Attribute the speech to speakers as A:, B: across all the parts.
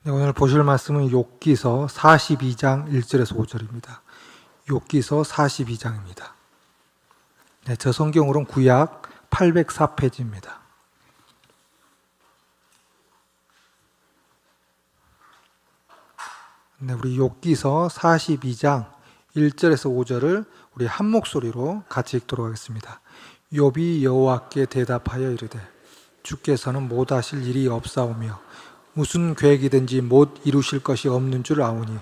A: 네, 오늘 보실 말씀은 욥기서 42장 1절에서 5절입니다. 욥기서 42장입니다. 네, 저 성경으로는 구약 804페이지입니다. 네, 우리 욥기서 42장 1절에서 5절을 우리 한 목소리로 같이 읽도록 하겠습니다. 욥이 여호와께 대답하여 이르되 주께서는 못하실 일이 없사오며 무슨 계획이든지 못 이루실 것이 없는 줄 아오니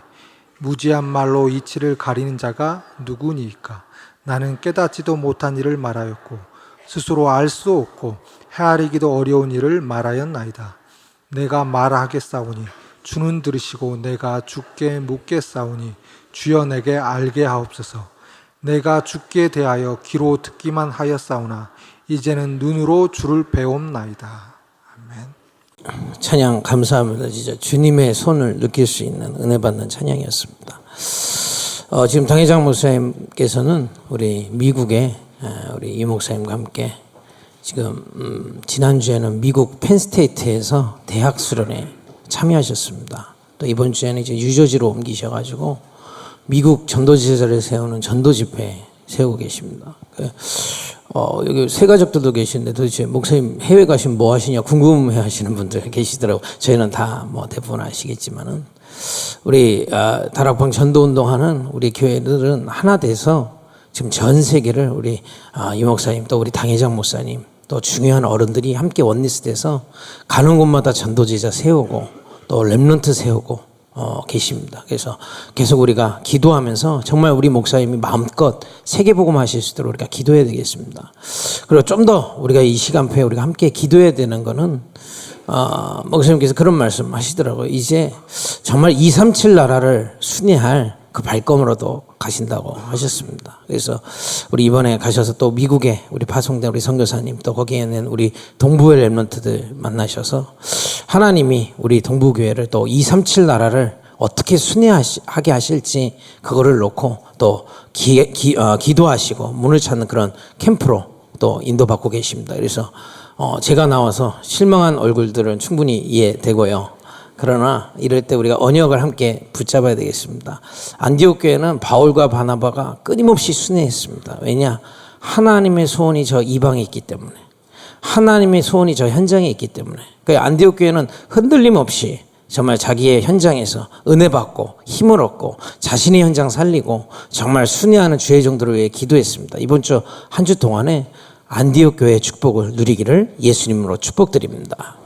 A: 무지한 말로 이치를 가리는 자가 누구니이까. 나는 깨닫지도 못한 일을 말하였고 스스로 알 수 없고 헤아리기도 어려운 일을 말하였나이다. 내가 말하겠사오니 주는 들으시고 내가 주께 묻겠사오니 주여 내게 알게 하옵소서. 내가 주께 대하여 귀로 듣기만 하였사오나 이제는 눈으로 주를 배움나이다. 아멘.
B: 찬양 감사합니다. 진짜 주님의 손을 느낄 수 있는 은혜 받는 찬양이었습니다. 지금 당회장 목사님께서는 우리 미국에 우리 이 목사님과 함께 지금 지난주에는 미국 펜스테이트에서 대학 수련회 참여하셨습니다. 또 이번 주에는 이제 뉴저지로 옮기셔가지고 미국 전도지회자를 세우는 전도 집회 세우고 계십니다. 여기 세 가족들도 계시는데 도대체 목사님 해외 가시면 뭐 하시냐 궁금해 하시는 분들 계시더라고요. 저희는 다 뭐 대부분 아시겠지만은 우리 다락방 전도운동하는 우리 교회들은 하나 돼서 지금 전 세계를 우리 이 목사님 또 우리 당회장 목사님 또 중요한 어른들이 함께 원리스트에서 가는 곳마다 전도제자 세우고 또 렘넌트 세우고 계십니다. 그래서 계속 우리가 기도하면서 정말 우리 목사님이 마음껏 세계복음 하실 수 있도록 우리가 기도해야 되겠습니다. 그리고 좀 더 우리가 이 시간표에 우리가 함께 기도해야 되는 거는 목사님께서 그런 말씀 하시더라고요. 이제 정말 237 나라를 순회할 그 발걸음으로도 가신다고 하셨습니다. 그래서 우리 이번에 가셔서 또 미국에 우리 파송된 우리 선교사님 또 거기에는 우리 동부의 렘넌트들 만나셔서 하나님이 우리 동부교회를 또 237 나라를 어떻게 순회하게 하실지 그거를 놓고 또 기도하시고 문을 찾는 그런 캠프로 또 인도받고 계십니다. 그래서 제가 나와서 실망한 얼굴들은 충분히 이해되고요. 그러나 이럴 때 우리가 언역을 함께 붙잡아야 되겠습니다. 안디옥 교회는 바울과 바나바가 끊임없이 순회했습니다. 왜냐? 하나님의 소원이 저 이방에 있기 때문에, 하나님의 소원이 저 현장에 있기 때문에. 그 안디옥 교회는 흔들림 없이 정말 자기의 현장에서 은혜 받고 힘을 얻고 자신의 현장 살리고 정말 순회하는 주의 종들을 위해 기도했습니다. 이번 주 한 주 동안에 안디옥 교회의 축복을 누리기를 예수님으로 축복드립니다.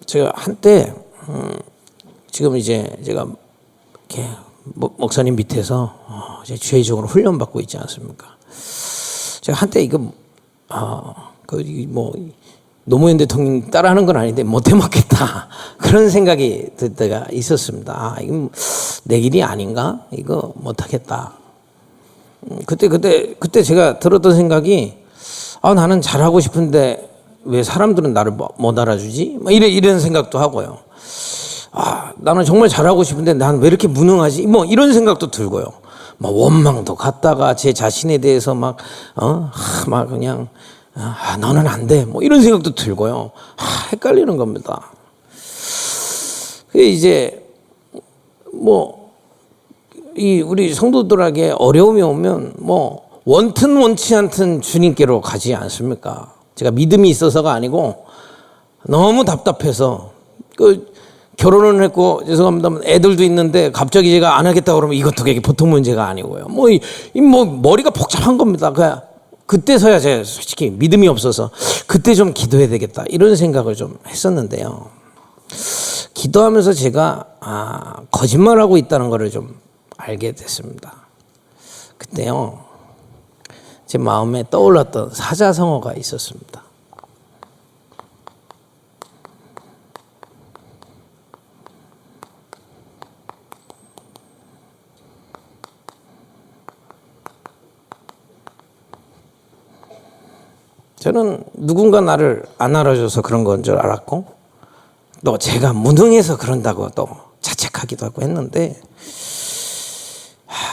B: 제가 한때 지금 이제 제가 이렇게 목사님 밑에서 이제 주의적으로 훈련받고 있지 않습니까? 제가 한때 이거 뭐 노무현 대통령 따라하는 건 아닌데 못해 먹겠다 그런 생각이 들 때가 있었습니다. 이거 내 길이 아닌가? 이거 못하겠다. 그때 제가 들었던 생각이 나는 잘하고 싶은데 왜 사람들은 나를 못 알아주지? 이런 생각도 하고요. 나는 정말 잘하고 싶은데 난 왜 이렇게 무능하지? 이런 생각도 들고요. 원망도 갖다가 제 자신에 대해서 막 그냥 너는 안 돼. 이런 생각도 들고요. 헷갈리는 겁니다. 이제 우리 성도들에게 어려움이 오면 원튼 원치 않든 주님께로 가지 않습니까? 제가 믿음이 있어서가 아니고 너무 답답해서 결혼을 했고 죄송합니다 애들도 있는데 갑자기 제가 안 하겠다고 그러면 이것도 보통 문제가 아니고요. 머리가 복잡한 겁니다. 그때서야 제가 솔직히 믿음이 없어서 그때 좀 기도해야 되겠다 이런 생각을 좀 했었는데요. 기도하면서 제가 거짓말하고 있다는 것을 좀 알게 됐습니다. 그때요. 제 마음에 떠올랐던 사자성어가 있었습니다. 저는 누군가 나를 안 알아줘서 그런 건 줄 알았고 또 제가 무능해서 그런다고 또 자책하기도 하고 했는데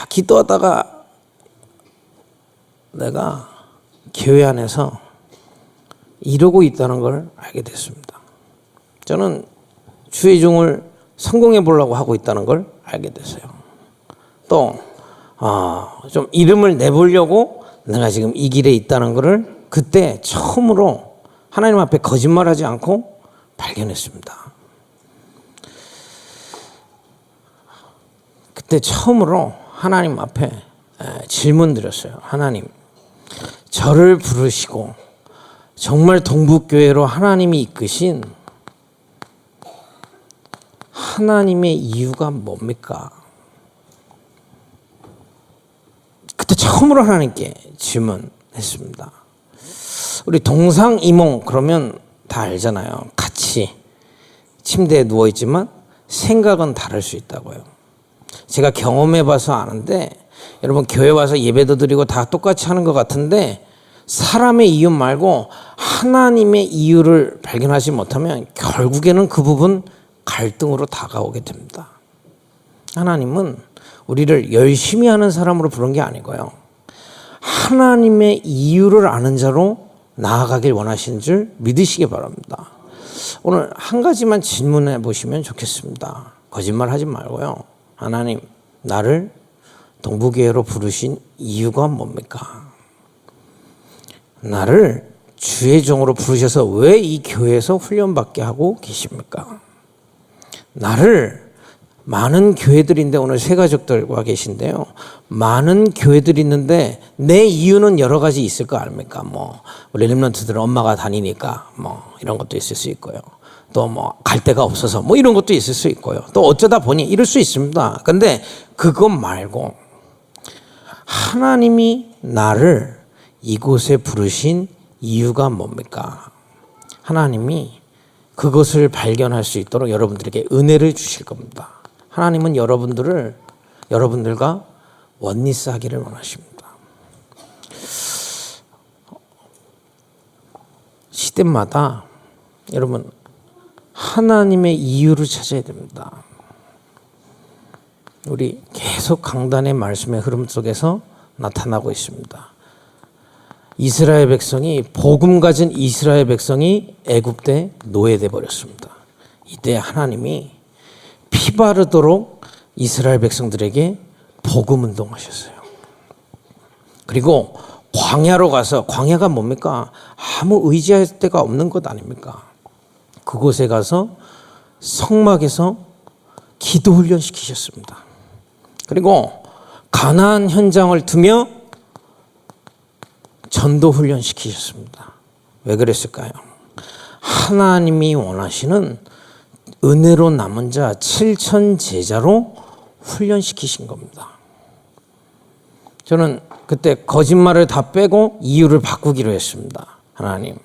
B: 기도하다가 내가 교회 안에서 이러고 있다는 걸 알게 됐습니다. 저는 주의종을 성공해 보려고 하고 있다는 걸 알게 됐어요. 또 좀 이름을 내보려고 내가 지금 이 길에 있다는 것을 그때 처음으로 하나님 앞에 거짓말하지 않고 발견했습니다. 그때 처음으로 하나님 앞에 질문 드렸어요. 하나님, 저를 부르시고 정말 동북교회로 하나님이 이끄신 하나님의 이유가 뭡니까? 그때 처음으로 하나님께 질문했습니다. 우리 동상이몽 그러면 다 알잖아요. 같이 침대에 누워있지만 생각은 다를 수 있다고요. 제가 경험해봐서 아는데 여러분 교회 와서 예배도 드리고 다 똑같이 하는 것 같은데 사람의 이유 말고 하나님의 이유를 발견하지 못하면 결국에는 그 부분 갈등으로 다가오게 됩니다. 하나님은 우리를 열심히 하는 사람으로 부른 게 아니고요. 하나님의 이유를 아는 자로 나아가길 원하시는 줄 믿으시기 바랍니다. 오늘 한 가지만 질문해 보시면 좋겠습니다. 거짓말 하지 말고요. 하나님, 나를 동북교회로 부르신 이유가 뭡니까? 나를 주의 종으로 부르셔서 왜 이 교회에서 훈련받게 하고 계십니까? 나를 많은 교회들인데 오늘 세 가족들과 계신데요. 많은 교회들이 있는데 내 이유는 여러 가지 있을 거 아닙니까? 우리 렘넌트들은 엄마가 다니니까 이런 것도 있을 수 있고요. 또 갈 데가 없어서 이런 것도 있을 수 있고요. 또 어쩌다 보니 이럴 수 있습니다. 근데 그것 말고 하나님이 나를 이곳에 부르신 이유가 뭡니까? 하나님이 그것을 발견할 수 있도록 여러분들에게 은혜를 주실 겁니다. 하나님은 여러분들과 원리스 하기를 원하십니다. 시대마다 여러분 하나님의 이유를 찾아야 됩니다. 우리 계속 강단의 말씀의 흐름 속에서 나타나고 있습니다. 이스라엘 백성이 복음 가진 이스라엘 백성이 애굽에 노예돼 버렸습니다. 이때 하나님이 피 바르도록 이스라엘 백성들에게 복음 운동하셨어요. 그리고 광야로 가서, 광야가 뭡니까? 아무 의지할 데가 없는 것 아닙니까? 그곳에 가서 성막에서 기도 훈련 시키셨습니다. 그리고 가나안 현장을 두며 전도 훈련 시키셨습니다. 왜 그랬을까요? 하나님이 원하시는 은혜로 남은 자 7천 제자로 훈련시키신 겁니다. 저는 그때 거짓말을 다 빼고 이유를 바꾸기로 했습니다. 하나님,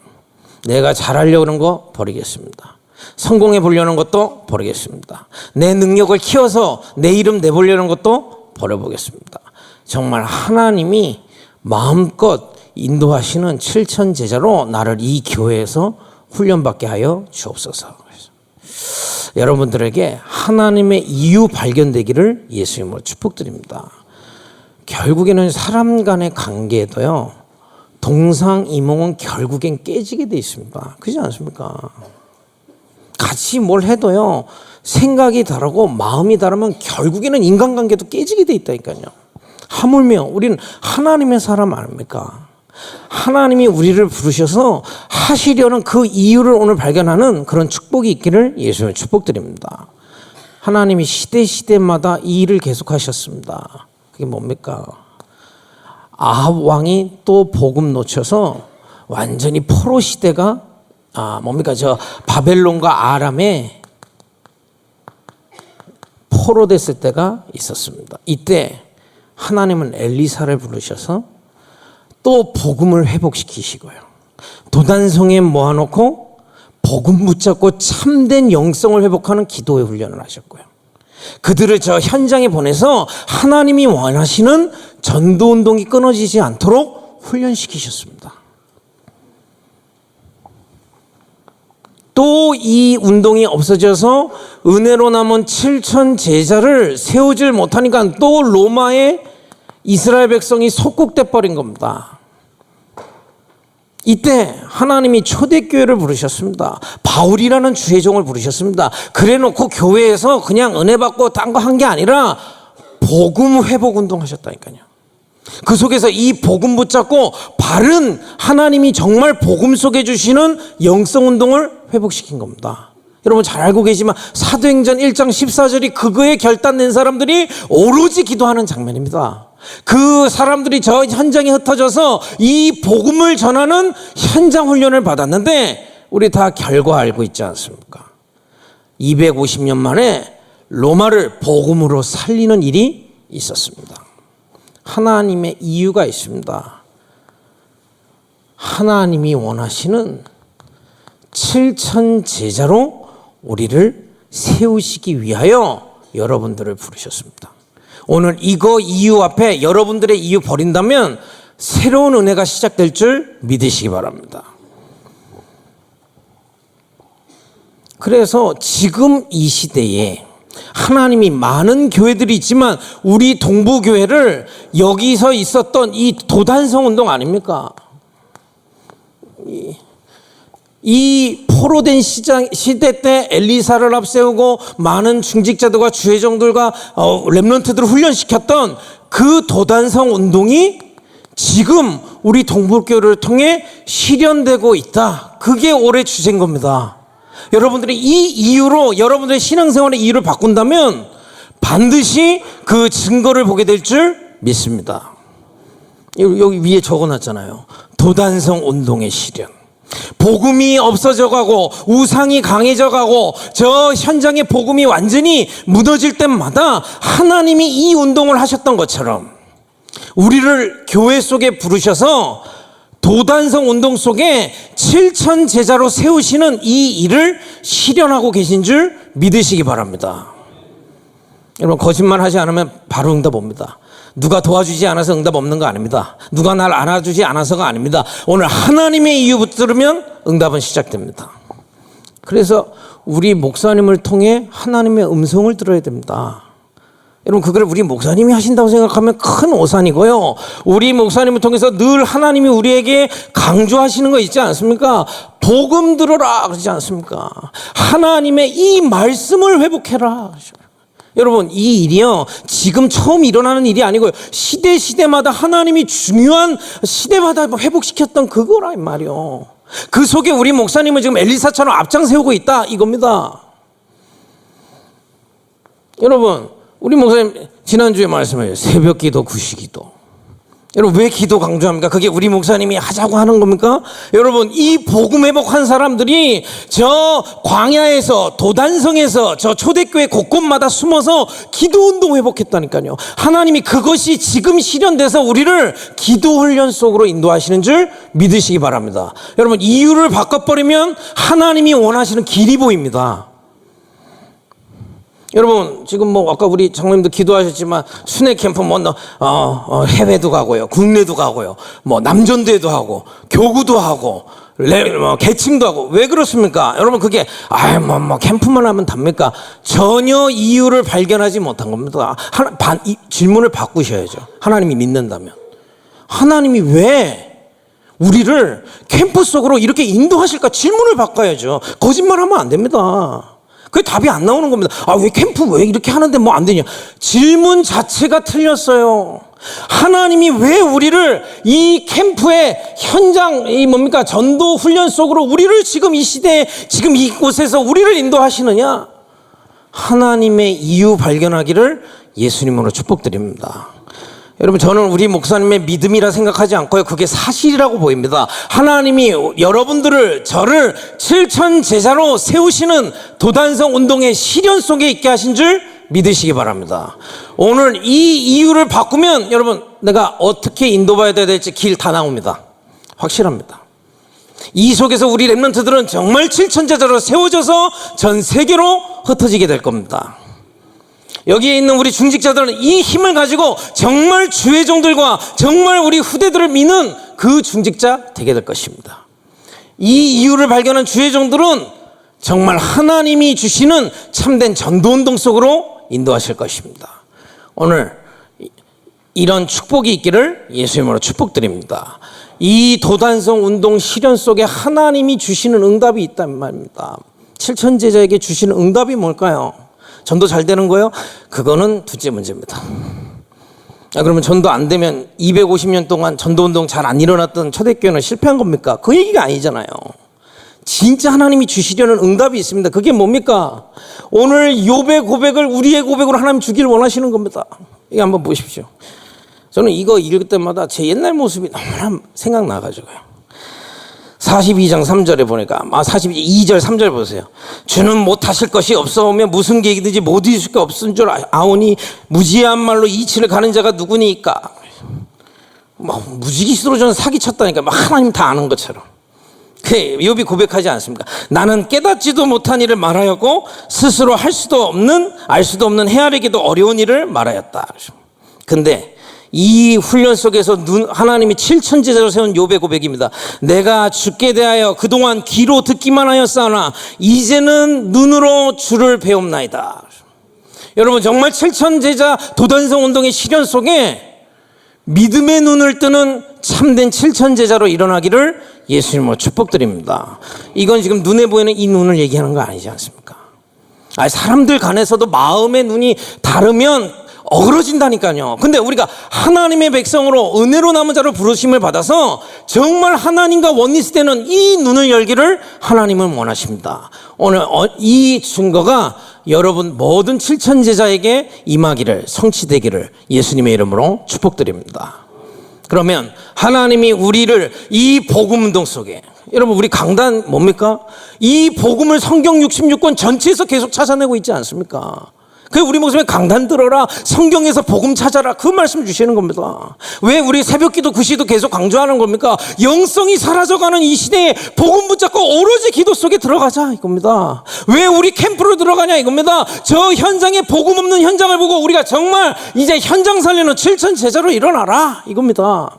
B: 내가 잘하려고 하는 거 버리겠습니다. 성공해 보려는 것도 버리겠습니다. 내 능력을 키워서 내 이름 내보려는 것도 버려보겠습니다. 정말 하나님이 마음껏 인도하시는 7천 제자로 나를 이 교회에서 훈련받게 하여 주옵소서. 여러분들에게 하나님의 이유 발견되기를 예수님으로 축복드립니다. 결국에는 사람 간의 관계에도요, 동상이몽은 결국엔 깨지게 돼 있습니다. 그렇지 않습니까? 같이 뭘 해도요, 생각이 다르고 마음이 다르면 결국에는 인간관계도 깨지게 돼 있다니까요. 하물며 우리는 하나님의 사람 아닙니까? 하나님이 우리를 부르셔서 하시려는 그 이유를 오늘 발견하는 그런 축복이 있기를 예수님을 축복드립니다. 하나님이 시대마다 이 일을 계속하셨습니다. 그게 뭡니까? 아합 왕이 또 복음 놓쳐서 완전히 포로 시대가 바벨론과 아람에 포로 됐을 때가 있었습니다. 이때 하나님은 엘리사를 부르셔서 또 복음을 회복시키시고요. 도단성에 모아놓고 복음 붙잡고 참된 영성을 회복하는 기도의 훈련을 하셨고요. 그들을 저 현장에 보내서 하나님이 원하시는 전도운동이 끊어지지 않도록 훈련시키셨습니다. 또 이 운동이 없어져서 은혜로 남은 7천 제자를 세우질 못하니까 또 로마에 이스라엘 백성이 속국돼 버린 겁니다. 이때 하나님이 초대교회를 부르셨습니다. 바울이라는 주의종을 부르셨습니다. 그래놓고 교회에서 그냥 은혜 받고 딴 거 한 게 아니라 복음 회복 운동 하셨다니까요. 그 속에서 이 복음 붙잡고 바른 하나님이 정말 복음 속에 주시는 영성 운동을 회복시킨 겁니다. 여러분 잘 알고 계시지만 사도행전 1장 14절이 그거에 결단 낸 사람들이 오로지 기도하는 장면입니다. 그 사람들이 저 현장에 흩어져서 이 복음을 전하는 현장 훈련을 받았는데 우리 다 결과 알고 있지 않습니까? 250년 만에 로마를 복음으로 살리는 일이 있었습니다. 하나님의 이유가 있습니다. 하나님이 원하시는 7천 제자로 우리를 세우시기 위하여 여러분들을 부르셨습니다. 오늘 이거 이유 앞에 여러분들의 이유 버린다면 새로운 은혜가 시작될 줄 믿으시기 바랍니다. 그래서 지금 이 시대에 하나님이 많은 교회들이 있지만 우리 동부교회를 여기서 있었던 이 도단성 운동 아닙니까? 이 포로된 시대 때 엘리사를 앞세우고 많은 중직자들과 주회종들과 렘넌트들을 훈련시켰던 그 도단성 운동이 지금 우리 동부교회를 통해 실현되고 있다. 그게 올해 주제인 겁니다. 여러분들이 이 이유로 여러분들의 신앙생활의 이유를 바꾼다면 반드시 그 증거를 보게 될 줄 믿습니다. 여기 위에 적어놨잖아요. 도단성 운동의 실현. 복음이 없어져 가고 우상이 강해져 가고 저 현장의 복음이 완전히 무너질 때마다 하나님이 이 운동을 하셨던 것처럼 우리를 교회 속에 부르셔서 도단성 운동 속에 7천 제자로 세우시는 이 일을 실현하고 계신 줄 믿으시기 바랍니다. 여러분 거짓말 하지 않으면 바로 응답 옵니다. 누가 도와주지 않아서 응답 없는 거 아닙니다. 누가 날 안아주지 않아서가 아닙니다. 오늘 하나님의 이유 들으면 응답은 시작됩니다. 그래서 우리 목사님을 통해 하나님의 음성을 들어야 됩니다. 여러분 그걸 우리 목사님이 하신다고 생각하면 큰 오산이고요. 우리 목사님을 통해서 늘 하나님이 우리에게 강조하시는 거 있지 않습니까? 복음 들어라 그러지 않습니까? 하나님의 이 말씀을 회복해라. 여러분 이 일이요 지금 처음 일어나는 일이 아니고요. 시대마다 하나님이 중요한 시대마다 회복시켰던 그거라 이 말이요. 그 속에 우리 목사님은 지금 엘리사처럼 앞장 세우고 있다 이겁니다. 여러분 우리 목사님 지난주에 말씀하셨어요. 새벽 기도, 구시 기도. 여러분 왜 기도 강조합니까? 그게 우리 목사님이 하자고 하는 겁니까? 여러분 이 복음 회복한 사람들이 저 광야에서 도단성에서 저 초대교회 곳곳마다 숨어서 기도 운동 회복했다니까요. 하나님이 그것이 지금 실현돼서 우리를 기도 훈련 속으로 인도하시는 줄 믿으시기 바랍니다. 여러분 이유를 바꿔버리면 하나님이 원하시는 길이 보입니다. 여러분 지금 뭐 아까 우리 장로님도 기도하셨지만 순회 캠프 뭐 해외도 가고요, 국내도 가고요, 뭐 남전대도 하고 교구도 하고 계층도 하고 왜 그렇습니까? 여러분 그게 뭐 캠프만 하면 답니까? 전혀 이유를 발견하지 못한 겁니다. 질문을 바꾸셔야죠. 하나님이 믿는다면 하나님이 왜 우리를 캠프 속으로 이렇게 인도하실까? 질문을 바꿔야죠. 거짓말하면 안 됩니다. 그게 답이 안 나오는 겁니다. 왜 캠프 왜 이렇게 하는데 뭐 안 되냐? 질문 자체가 틀렸어요. 하나님이 왜 우리를 이 캠프의 현장, 전도 훈련 속으로 우리를 지금 이 시대에, 지금 이곳에서 우리를 인도하시느냐? 하나님의 이유 발견하기를 예수님으로 축복드립니다. 여러분 저는 우리 목사님의 믿음이라 생각하지 않고요. 그게 사실이라고 보입니다. 하나님이 여러분들을 저를 7천 제자로 세우시는 도단성 운동의 실현 속에 있게 하신 줄 믿으시기 바랍니다. 오늘 이 이유를 바꾸면 여러분 내가 어떻게 인도받아야 될지 길 다 나옵니다. 확실합니다. 이 속에서 우리 렘넌트들은 정말 7천 제자로 세워져서 전 세계로 흩어지게 될 겁니다. 여기에 있는 우리 중직자들은 이 힘을 가지고 정말 주회종들과 정말 우리 후대들을 미는 그 중직자 되게 될 것입니다. 이 이유를 발견한 주회종들은 정말 하나님이 주시는 참된 전도운동 속으로 인도하실 것입니다. 오늘 이런 축복이 있기를 예수님으로 축복드립니다. 이 도단성 운동 실현 속에 하나님이 주시는 응답이 있단 말입니다. 7천 제자에게 주시는 응답이 뭘까요? 전도 잘 되는 거예요? 그거는 둘째 문제입니다. 그러면 전도 안 되면 250년 동안 전도 운동 잘 안 일어났던 초대교회는 실패한 겁니까? 그 얘기가 아니잖아요. 진짜 하나님이 주시려는 응답이 있습니다. 그게 뭡니까? 오늘 욥의 고백을 우리의 고백으로 하나님 주길 원하시는 겁니다. 이거 한번 보십시오. 저는 이거 읽을 때마다 제 옛날 모습이 너무나 생각나가지고요. 42장 3절에 보니까 42절 3절 보세요. 주는 못하실 것이 없어오며 무슨 계획이든지 못 이루실 게 없은 줄 아오니 무지한 말로 이치를 가는 자가 누구니까. 무지기수로 저는 사기쳤다니까 하나님 다 아는 것처럼. 욥이 고백하지 않습니까? 나는 깨닫지도 못한 일을 말하였고 스스로 할 수도 없는 알 수도 없는 헤아리기도 어려운 일을 말하였다. 근데 이 훈련 속에서 하나님이 7천 제자로 세운 욥의 고백입니다. 내가 주께 대하여 그동안 귀로 듣기만 하였사오나 이제는 눈으로 주를 배웁나이다. 여러분 정말 7천 제자 도단성 운동의 실현 속에 믿음의 눈을 뜨는 참된 7천 제자로 일어나기를 예수님으로 축복드립니다. 이건 지금 눈에 보이는 이 눈을 얘기하는 거 아니지 않습니까? 사람들 간에서도 마음의 눈이 다르면 어그러진다니까요. 근데 우리가 하나님의 백성으로 은혜로 남은 자로 부르심을 받아서 정말 하나님과 원리스되는 이 눈을 열기를 하나님은 원하십니다. 오늘 이 증거가 여러분 모든 7천 제자에게 임하기를 성취되기를 예수님의 이름으로 축복드립니다. 그러면 하나님이 우리를 이 복음 운동 속에 여러분 우리 강단 뭡니까? 이 복음을 성경 66권 전체에서 계속 찾아내고 있지 않습니까? 그 우리 목숨에 강단 들어라 성경에서 복음 찾아라 그 말씀 주시는 겁니다. 왜 우리 새벽기도 구시도 계속 강조하는 겁니까? 영성이 사라져가는 이 시대에 복음 붙잡고 오로지 기도 속에 들어가자 이겁니다. 왜 우리 캠프로 들어가냐 이겁니다. 저 현장에 복음 없는 현장을 보고 우리가 정말 이제 현장 살리는 7천 제자로 일어나라 이겁니다.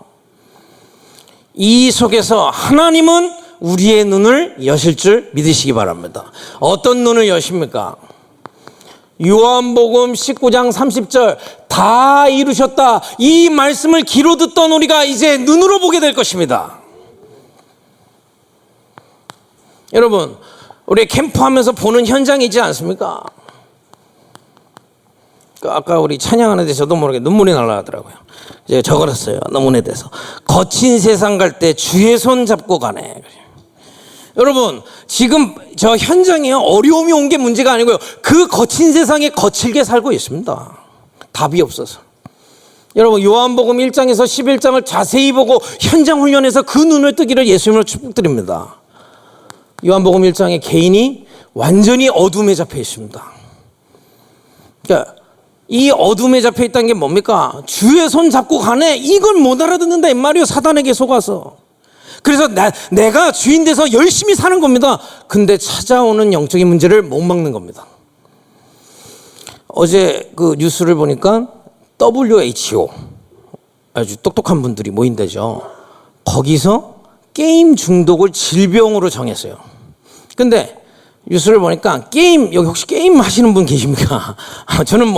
B: 이 속에서 하나님은 우리의 눈을 여실 줄 믿으시기 바랍니다. 어떤 눈을 여십니까? 요한복음 19장 30절 다 이루셨다. 이 말씀을 귀로 듣던 우리가 이제 눈으로 보게 될 것입니다. 여러분 우리 캠프하면서 보는 현장이지 않습니까? 아까 우리 찬양하는데 저도 모르게 눈물이 날라가더라고요. 제가 적어놨어요. 너무나 돼서 거친 세상 갈 때 주의 손 잡고 가네. 여러분 지금 저 현장에 어려움이 온 게 문제가 아니고요. 그 거친 세상에 거칠게 살고 있습니다. 답이 없어서. 여러분 요한복음 1장에서 11장을 자세히 보고 현장 훈련에서 그 눈을 뜨기를 예수님으로 축복드립니다. 요한복음 1장에 개인이 완전히 어둠에 잡혀 있습니다. 그러니까 이 어둠에 잡혀 있다는 게 뭡니까? 주의 손 잡고 가네. 이걸 못 알아듣는다 이 말이에요. 사단에게 속아서. 그래서 내가 주인 돼서 열심히 사는 겁니다. 근데 찾아오는 영적인 문제를 못 막는 겁니다. 어제 그 뉴스를 보니까 WHO 아주 똑똑한 분들이 모인다죠. 거기서 게임 중독을 질병으로 정했어요. 근데 뉴스를 보니까 여기 혹시 게임 하시는 분 계십니까? 저는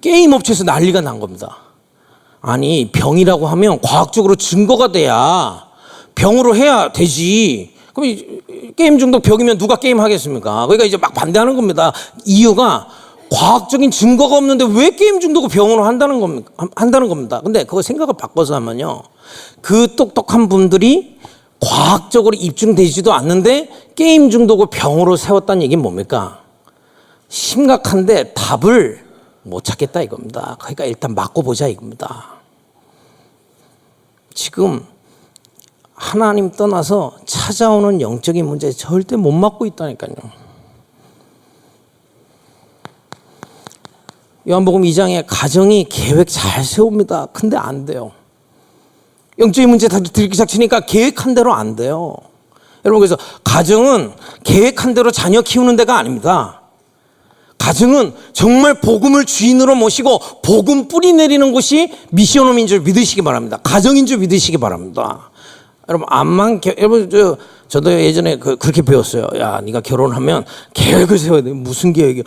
B: 게임 업체에서 난리가 난 겁니다. 아니 병이라고 하면 과학적으로 증거가 돼야 병으로 해야 되지. 그럼 게임 중독 병이면 누가 게임 하겠습니까? 그러니까 이제 막 반대하는 겁니다. 이유가 과학적인 증거가 없는데 왜 게임 중독을 병으로 한다는 겁니다. 근데 그거 생각을 바꿔서 하면요. 그 똑똑한 분들이 과학적으로 입증되지도 않는데 게임 중독을 병으로 세웠다는 얘기는 뭡니까? 심각한데 답을 못 찾겠다 이겁니다. 그러니까 일단 맞고 보자 이겁니다. 지금 하나님 떠나서 찾아오는 영적인 문제 절대 못 막고 있다니까요. 요한복음 2장에 가정이 계획 잘 세웁니다. 근데 안 돼요. 영적인 문제 다 들기 시작하니까 계획한 대로 안 돼요. 여러분 그래서 가정은 계획한 대로 자녀 키우는 데가 아닙니다. 가정은 정말 복음을 주인으로 모시고 복음 뿌리 내리는 곳이 미션홈인 줄 믿으시기 바랍니다. 가정인 줄 믿으시기 바랍니다. 여러분 여러분 저도 예전에 그렇게 배웠어요. 야, 네가 결혼하면 계획을 세워야 돼. 무슨 계획이야?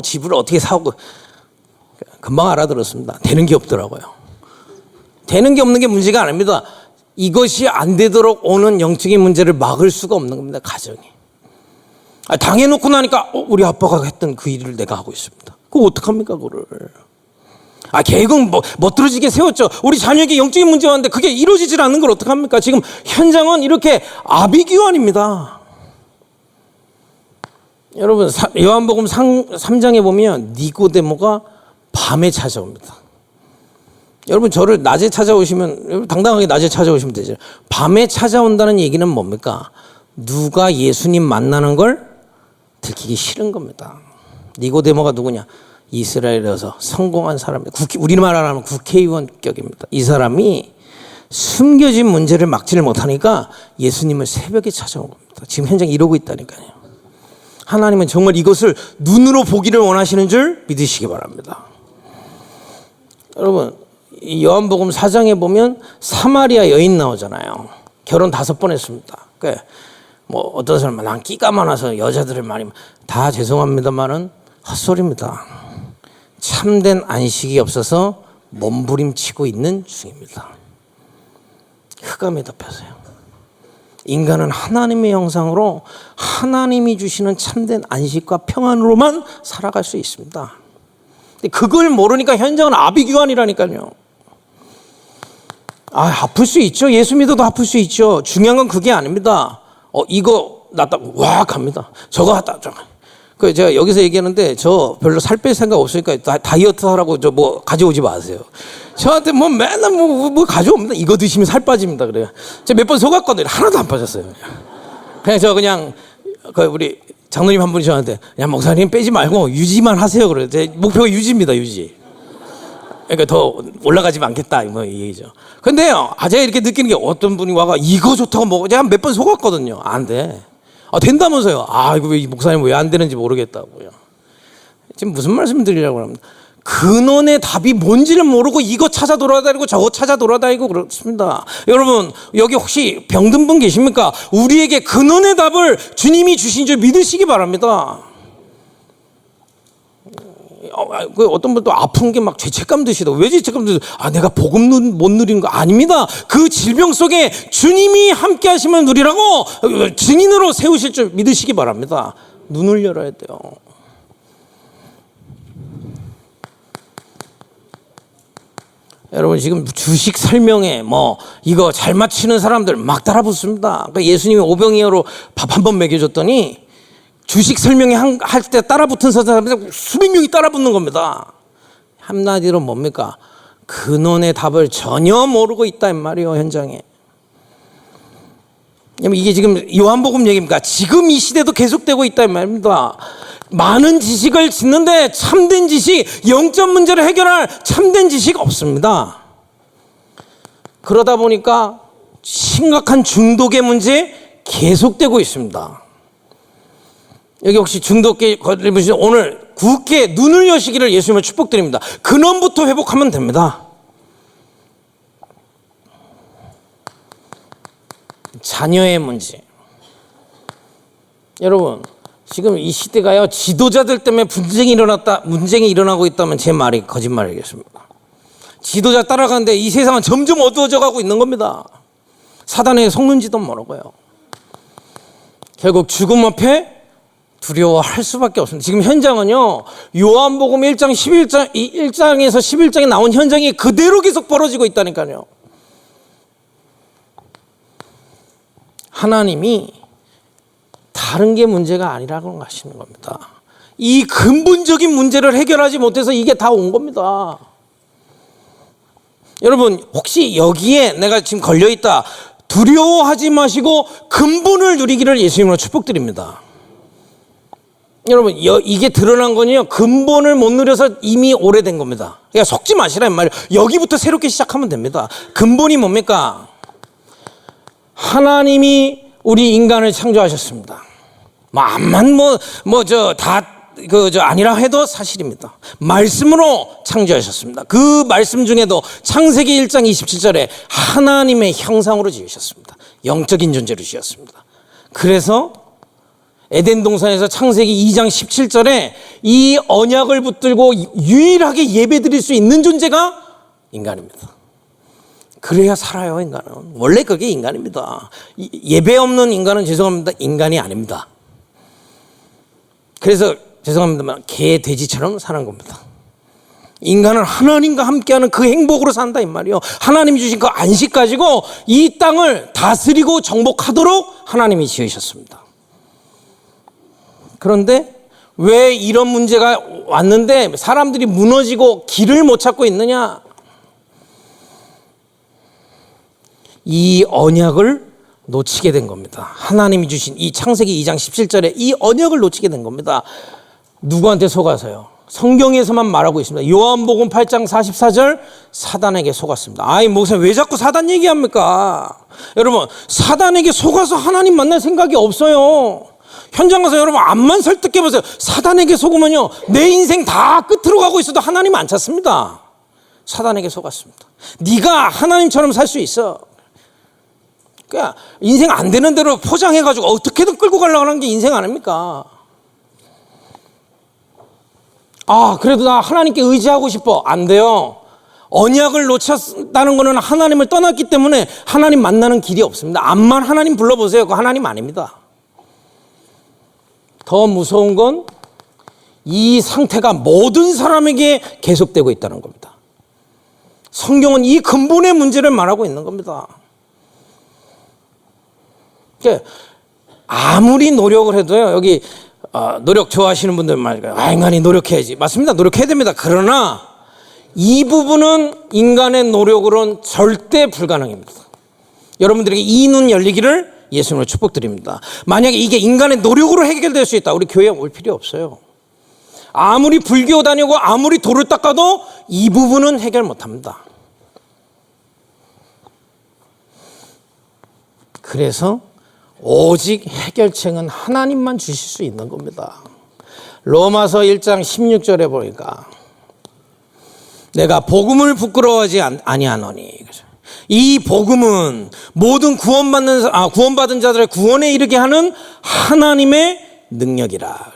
B: 집을 어떻게 사고? 금방 알아들었습니다. 되는 게 없더라고요. 되는 게 없는 게 문제가 아닙니다. 이것이 안 되도록 오는 영적인 문제를 막을 수가 없는 겁니다. 가정이. 당해놓고 나니까 우리 아빠가 했던 그 일을 내가 하고 있습니다. 그거 어떡합니까 그거를. 계획은 멋들어지게 세웠죠. 우리 자녀에게 영적인 문제가 왔는데 그게 이루어지질 않는 걸 어떡합니까. 지금 현장은 이렇게 아비규환입니다. 여러분 요한복음 3장에 보면 니고데모가 밤에 찾아옵니다. 여러분 저를 낮에 찾아오시면 당당하게 낮에 찾아오시면 되죠. 밤에 찾아온다는 얘기는 뭡니까? 누가 예수님 만나는 걸 들키기 싫은 겁니다. 니고데모가 누구냐? 이스라엘에서 성공한 사람입니다. 우리나라로 하면 국회의원격입니다. 이 사람이 숨겨진 문제를 막지를 못하니까 예수님을 새벽에 찾아온 겁니다. 지금 현장에 이러고 있다니까요. 하나님은 정말 이것을 눈으로 보기를 원하시는 줄 믿으시기 바랍니다. 여러분 이 요한복음 4장에 보면 사마리아 여인 나오잖아요. 결혼 5번 했습니다. 어떤 사람은 난 끼가 많아서 여자들을 많이 다 죄송합니다만은 헛소리입니다. 참된 안식이 없어서 몸부림치고 있는 중입니다. 흑암에 덮여서요. 인간은 하나님의 형상으로 하나님이 주시는 참된 안식과 평안으로만 살아갈 수 있습니다. 근데 그걸 모르니까 현장은 아비규환이라니까요. 아플 수 있죠. 예수 믿어도 아플 수 있죠. 중요한 건 그게 아닙니다. 이거 낫다 와 갑니다. 저거 하다 저거. 제가 여기서 얘기하는데 저 별로 살 뺄 생각 없으니까 다이어트 하라고 가져오지 마세요. 저한테 맨날 가져옵니다. 이거 드시면 살 빠집니다. 그래요. 제가 몇 번 속았거든요. 하나도 안 빠졌어요. 그냥 우리 장로님 한 분이 저한테 야 목사님 빼지 말고 유지만 하세요. 그래요. 제 목표가 유지입니다. 유지. 그러니까 더 올라가지 않겠다 이 얘기죠. 근데요, 제가 이렇게 느끼는 게 어떤 분이 와가 이거 좋다고 먹어. 제가 몇 번 속았거든요. 안 돼. 된다면서요. 이거 이 목사님 왜 안 되는지 모르겠다고요. 지금 무슨 말씀 드리려고 합니다. 근원의 답이 뭔지를 모르고 이거 찾아 돌아다니고 저거 찾아 돌아다니고 그렇습니다. 여러분 여기 혹시 병든 분 계십니까? 우리에게 근원의 답을 주님이 주신 줄 믿으시기 바랍니다. 어떤 분도 아픈 게 막 죄책감 드시다. 왜 죄책감 드시다? 내가 복음 못 누리는 거 아닙니다. 그 질병 속에 주님이 함께 하시면 누리라고 증인으로 세우실 줄 믿으시기 바랍니다. 눈을 열어야 돼요. 여러분 지금 주식 설명에 이거 잘 맞히는 사람들 막 따라붙습니다. 예수님이 오병이어로 밥 한 번 먹여줬더니 주식 설명회 할 때 따라붙은 사람들 수백 명이 따라붙는 겁니다. 한마디로 뭡니까? 근원의 답을 전혀 모르고 있다 이 말이에요. 현장에. 이게 지금 요한복음 얘기입니까? 지금 이 시대도 계속되고 있다 이 말입니다. 많은 지식을 짓는데 참된 지식, 영적 문제를 해결할 참된 지식 없습니다. 그러다 보니까 심각한 중독의 문제 계속되고 있습니다. 여기 혹시 중독에 걸리신 오늘 굳게 눈을 여시기를 예수님을 축복드립니다. 근원부터 회복하면 됩니다. 자녀의 문제. 여러분 지금 이 시대가요 지도자들 때문에 문쟁이 일어나고 있다면 제 말이 거짓말이겠습니다. 지도자 따라가는데 이 세상은 점점 어두워져 가고 있는 겁니다. 사단에 속는지도 모르고요. 결국 죽음 앞에 두려워할 수밖에 없습니다. 지금 현장은요 요한복음 1장 1장에서 11장에 나온 현장이 그대로 계속 벌어지고 있다니까요. 하나님이 다른 게 문제가 아니라고 하시는 겁니다. 이 근본적인 문제를 해결하지 못해서 이게 다 온 겁니다. 여러분 혹시 여기에 내가 지금 걸려있다 두려워하지 마시고 근본을 누리기를 예수님으로 축복드립니다. 여러분 이게 드러난 거는요 근본을 못 누려서 이미 오래된 겁니다. 그러니까 속지 마시라는 말이에요. 여기부터 새롭게 시작하면 됩니다. 근본이 뭡니까? 하나님이 우리 인간을 창조하셨습니다. 암만 아니라 해도 사실입니다. 말씀으로 창조하셨습니다. 그 말씀 중에도 창세기 1장 27절에 하나님의 형상으로 지으셨습니다. 영적인 존재로 지었습니다. 그래서 에덴 동산에서 창세기 2장 17절에 이 언약을 붙들고 유일하게 예배드릴 수 있는 존재가 인간입니다. 그래야 살아요, 인간은. 원래 그게 인간입니다. 예배 없는 인간은 죄송합니다, 인간이 아닙니다. 그래서 죄송합니다만 개, 돼지처럼 사는 겁니다. 인간은 하나님과 함께하는 그 행복으로 산다 이 말이요. 하나님이 주신 그 안식 가지고 이 땅을 다스리고 정복하도록 하나님이 지으셨습니다. 그런데 왜 이런 문제가 왔는데 사람들이 무너지고 길을 못 찾고 있느냐? 이 언약을 놓치게 된 겁니다. 하나님이 주신 이 창세기 2장 17절에 이 언약을 놓치게 된 겁니다. 누구한테 속아서요? 성경에서만 말하고 있습니다. 요한복음 8장 44절 사단에게 속았습니다. 아이 목사님 왜 자꾸 사단 얘기합니까? 여러분 사단에게 속아서 하나님 만날 생각이 없어요. 현장 가서 여러분 암만 설득해보세요. 사단에게 속으면요 내 인생 다 끝으로 가고 있어도 하나님 안 찾습니다. 사단에게 속았습니다. 네가 하나님처럼 살 수 있어. 그러니까 인생 안 되는 대로 포장해가지고 어떻게든 끌고 가려고 하는 게 인생 아닙니까? 아 그래도 나 하나님께 의지하고 싶어. 안 돼요. 언약을 놓쳤다는 것은 하나님을 떠났기 때문에 하나님 만나는 길이 없습니다. 암만 하나님 불러보세요. 그거 하나님 아닙니다. 더 무서운 건 이 상태가 모든 사람에게 계속되고 있다는 겁니다. 성경은 이 근본의 문제를 말하고 있는 겁니다. 아무리 노력을 해도요, 여기 노력 좋아하시는 분들 말이에요. 인간이 노력해야지. 맞습니다. 노력해야 됩니다. 그러나 이 부분은 인간의 노력으로는 절대 불가능입니다. 여러분들에게 이 눈 열리기를 예수님으로 축복드립니다. 만약에 이게 인간의 노력으로 해결될 수 있다. 우리 교회에 올 필요 없어요. 아무리 불교 다니고 아무리 돌을 닦아도 이 부분은 해결 못합니다. 그래서 오직 해결책은 하나님만 주실 수 있는 겁니다. 로마서 1장 16절에 보니까 내가 복음을 부끄러워하지 아니하노니 이 복음은 모든 구원받은 자들의 구원에 이르게 하는 하나님의 능력이라.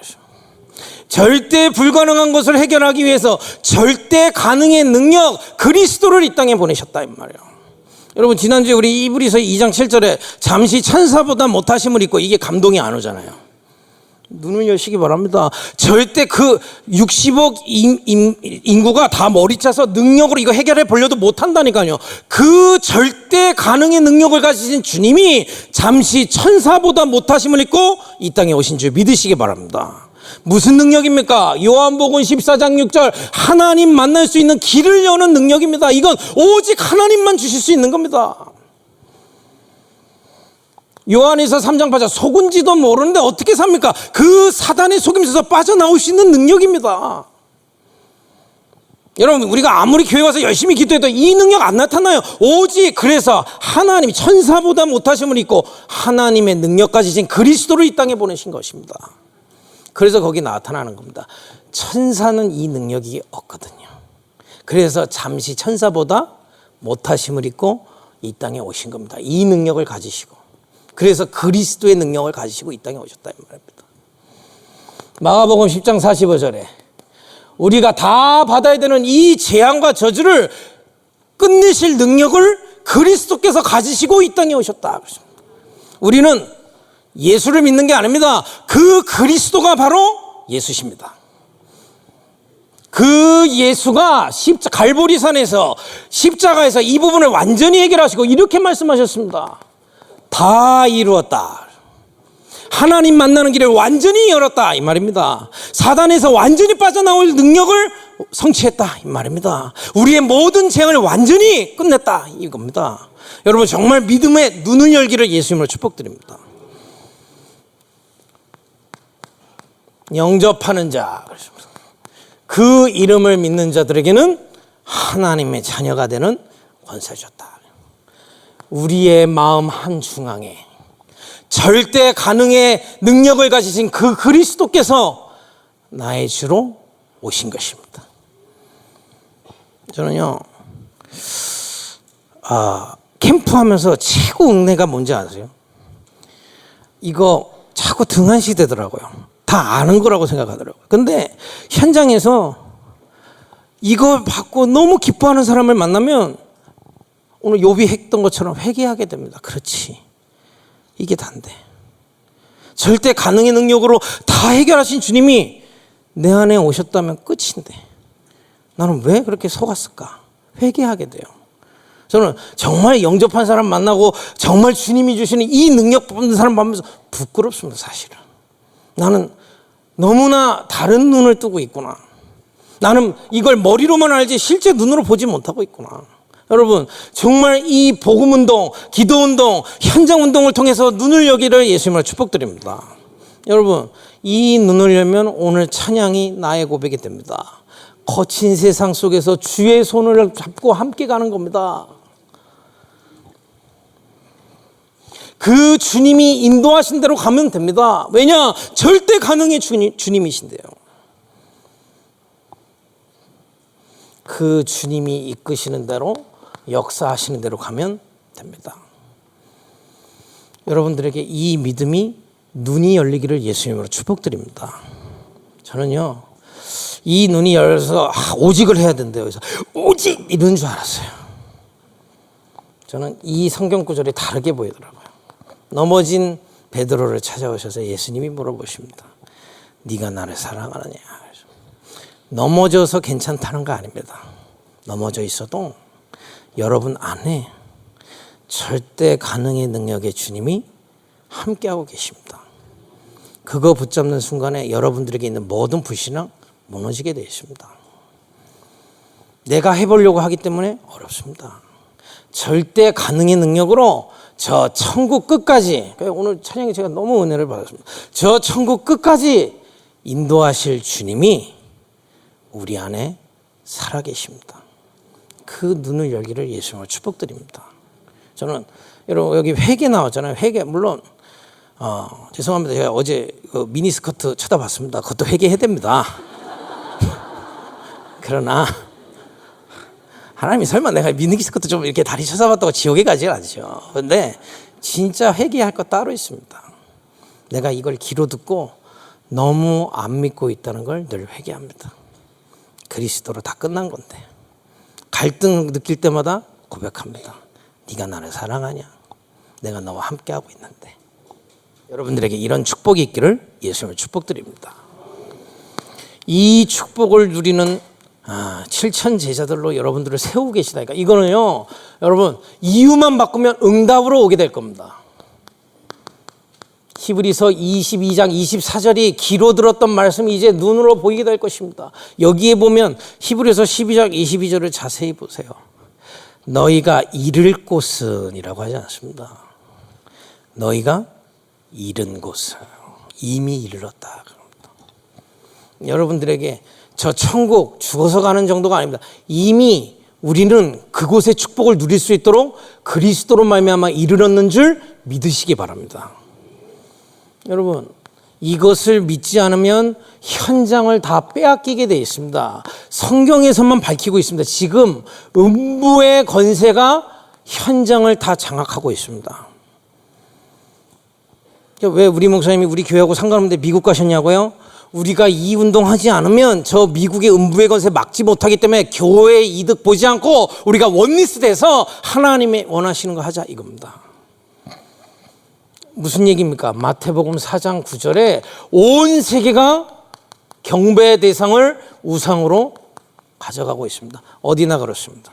B: 절대 불가능한 것을 해결하기 위해서 절대 가능의 능력 그리스도를 이 땅에 보내셨다 이 말이에요. 여러분 지난주에 우리 이브리서 2장 7절에 잠시 천사보다 못하심을 입고 이게 감동이 안 오잖아요. 눈을 여시기 바랍니다. 절대 그 60억 인구가 다 머리 짜서 능력으로 이거 해결해 보려도 못한다니까요. 그 절대 가능의 능력을 가지신 주님이 잠시 천사보다 못하심을 입고 이 땅에 오신 줄 믿으시기 바랍니다. 무슨 능력입니까? 요한복음 14장 6절 하나님 만날 수 있는 길을 여는 능력입니다. 이건 오직 하나님만 주실 수 있는 겁니다. 요한에서 3장 8절 속은지도 모르는데 어떻게 삽니까? 그 사단의 속임수에서 빠져나올 수 있는 능력입니다. 여러분 우리가 아무리 교회 가서 열심히 기도해도 이 능력 안 나타나요. 오직 그래서 하나님이 천사보다 못하심을 입고 하나님의 능력까지 진 그리스도를 이 땅에 보내신 것입니다. 그래서 거기 나타나는 겁니다. 천사는 이 능력이 없거든요. 그래서 잠시 천사보다 못하심을 입고 이 땅에 오신 겁니다. 이 능력을 가지시고 그래서 그리스도의 능력을 가지시고 이 땅에 오셨다 이 말입니다. 마가복음 10장 45절에 우리가 다 받아야 되는 이 재앙과 저주를 끝내실 능력을 그리스도께서 가지시고 이 땅에 오셨다. 우리는 예수를 믿는 게 아닙니다. 그 그리스도가 바로 예수십니다. 그 예수가 갈보리산에서 십자가에서 이 부분을 완전히 해결하시고 이렇게 말씀하셨습니다. 다 이루었다. 하나님 만나는 길을 완전히 열었다 이 말입니다. 사단에서 완전히 빠져나올 능력을 성취했다 이 말입니다. 우리의 모든 재앙을 완전히 끝냈다 이겁니다. 여러분 정말 믿음의 눈을 열기를 예수님으로 축복드립니다. 영접하는 자, 그 이름을 믿는 자들에게는 하나님의 자녀가 되는 권세를 줬다. 우리의 마음 한중앙에 절대 가능의 능력을 가지신 그 그리스도께서 나의 주로 오신 것입니다. 저는요, 캠프하면서 최고 은혜가 뭔지 아세요? 이거 자꾸 등한시되더라고요. 다 아는 거라고 생각하더라고요. 근데 현장에서 이걸 받고 너무 기뻐하는 사람을 만나면 오늘 욥이 했던 것처럼 회개하게 됩니다. 그렇지. 이게 단데. 절대 가능의 능력으로 다 해결하신 주님이 내 안에 오셨다면 끝인데 나는 왜 그렇게 속았을까? 회개하게 돼요. 저는 정말 영접한 사람 만나고 정말 주님이 주시는 이 능력 받는 사람 보면서 부끄럽습니다. 사실은. 나는 너무나 다른 눈을 뜨고 있구나. 나는 이걸 머리로만 알지 실제 눈으로 보지 못하고 있구나. 여러분, 정말 이 복음운동, 기도운동, 현장운동을 통해서 눈을 여기를 예수님을 축복드립니다. 여러분, 이 눈을 열면 오늘 찬양이 나의 고백이 됩니다. 거친 세상 속에서 주의 손을 잡고 함께 가는 겁니다. 그 주님이 인도하신 대로 가면 됩니다. 왜냐? 절대 가능의 주님이신데요. 그 주님이 이끄시는 대로 역사하시는 대로 가면 됩니다. 여러분들에게 이 믿음이 눈이 열리기를 예수님으로 축복드립니다. 저는요, 이 눈이 열려서 오직을 해야 된대요. 그래서 오직 이런 줄 알았어요. 저는 이 성경 구절이 다르게 보이더라고요. 넘어진 베드로를 찾아오셔서 예수님이 물어보십니다. 네가 나를 사랑하느냐? 넘어져서 괜찮다는 거 아닙니다. 넘어져 있어도 여러분 안에 절대 가능의 능력의 주님이 함께하고 계십니다. 그거 붙잡는 순간에 여러분들에게 있는 모든 불신앙 무너지게 되어 있습니다. 내가 해보려고 하기 때문에 어렵습니다. 절대 가능의 능력으로 저 천국 끝까지, 오늘 찬양에 제가 너무 은혜를 받았습니다. 저 천국 끝까지 인도하실 주님이 우리 안에 살아계십니다. 그 눈을 열기를 예수님으로 축복드립니다. 저는 여러분 여기 회개 나왔잖아요. 회개 물론 죄송합니다. 제가 어제 그 미니스커트 쳐다봤습니다. 그것도 회개해야 됩니다. 그러나 하나님이 설마 내가 미니스커트 좀 이렇게 다리 쳐다봤다고 지옥에 가지 않죠. 그런데 진짜 회개할 거 따로 있습니다. 내가 이걸 귀로 듣고 너무 안 믿고 있다는 걸 늘 회개합니다. 그리스도로 다 끝난 건데 갈등 느낄 때마다 고백합니다. 네가 나를 사랑하냐? 내가 너와 함께하고 있는데. 여러분들에게 이런 축복이 있기를 예수님을 축복드립니다. 이 축복을 누리는 7천 제자들로 여러분들을 세우고 계시다니까. 이거는요, 여러분 이유만 바꾸면 응답으로 오게 될 겁니다. 히브리서 22장 24절이 귀로 들었던 말씀이 이제 눈으로 보이게 될 것입니다. 여기에 보면 히브리서 12장 22절을 자세히 보세요. 너희가 이를 곳은 이라고 하지 않습니다. 너희가 이른 곳은 이미 이르렀다. 여러분들에게 저 천국 죽어서 가는 정도가 아닙니다. 이미 우리는 그곳의 축복을 누릴 수 있도록 그리스도로 말미암아 이르렀는 줄 믿으시기 바랍니다. 여러분, 이것을 믿지 않으면 현장을 다 빼앗기게 되어 있습니다. 성경에서만 밝히고 있습니다. 지금 음부의 권세가 현장을 다 장악하고 있습니다. 왜 우리 목사님이 우리 교회하고 상관없는데 미국 가셨냐고요? 우리가 이 운동하지 않으면 저 미국의 음부의 권세 막지 못하기 때문에 교회의 이득 보지 않고 우리가 원리스 돼서 하나님의 원하시는 거 하자 이겁니다. 무슨 얘기입니까? 마태복음 4장 9절에 온 세계가 경배의 대상을 우상으로 가져가고 있습니다. 어디나 그렇습니다.